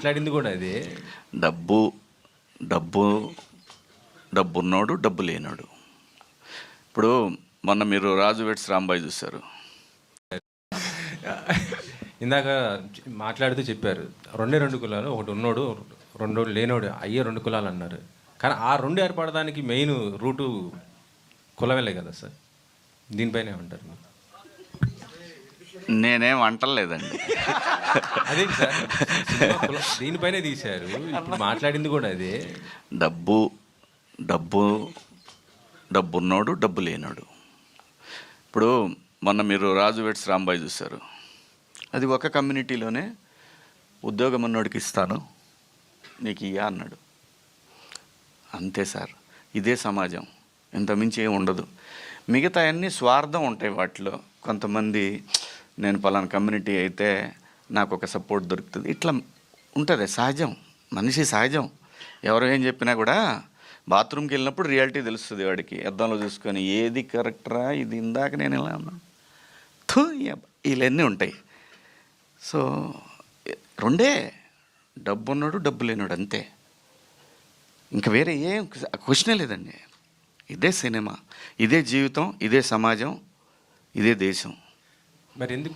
మాట్లాడింది కూడా అదే. డబ్బు డబ్బు డబ్బున్నోడు డబ్బు లేనోడు. ఇప్పుడు మొన్న మీరు రాజు వెడ్స్ రాంబాయ్ చూశారు. ఇందాక మాట్లాడుతూ చెప్పారు, రెండే రెండు కులాలు, ఒకటి ఉన్నోడు రెండోడు లేనోడు అయ్యే రెండు కులాలు అన్నారు. కానీ ఆ రెండు ఏర్పడడానికి మెయిన్ రూటు కులమేలే కదా సార్. దీనిపైన ఏమంటారు మీరు? నేనేం అంటలేదండి. అదే సార్, సినిమా దీనిపైనే తీశారు. ఇప్పుడు మాట్లాడింది కూడా అదే. డబ్బు డబ్బు డబ్బున్నోడు డబ్బు లేనోడు. ఇప్పుడు మొన్న మీరు రాజు వెడ్స్ రాంబాయ్ చూశారు. అది ఒక కమ్యూనిటీలోనే ఉద్యోగం ఉన్నోడికి ఇస్తాను, నీకు ఇయ్యా అన్నాడు. అంతే సార్, ఇదే సమాజం, ఇంతమించి ఏం ఉండదు. మిగతా అన్నీ స్వార్థం ఉంటాయి వాటిలో. కొంతమంది నేను పలానా కమ్యూనిటీ అయితే నాకు ఒక సపోర్ట్ దొరుకుతుంది, ఇట్లా ఉంటుంది. సహజం, మనిషి సహజం. ఎవరు ఏం చెప్పినా కూడా బాత్రూమ్కి వెళ్ళినప్పుడు రియాలిటీ తెలుస్తుంది వాడికి. అద్దంలో చూసుకొని ఏది కరెక్టరా, ఇది ఇందాక నేను ఇలా ఉన్నాను, ఇవన్నీ ఉంటాయి. సో రెండే, డబ్బు ఉన్నాడు డబ్బు లేనాడు, అంతే. ఇంకా వేరే ఏం క్వశ్చనే లేదండి. ఇదే సినిమా, ఇదే జీవితం, ఇదే సమాజం, ఇదే దేశం. మరి ఎందుకు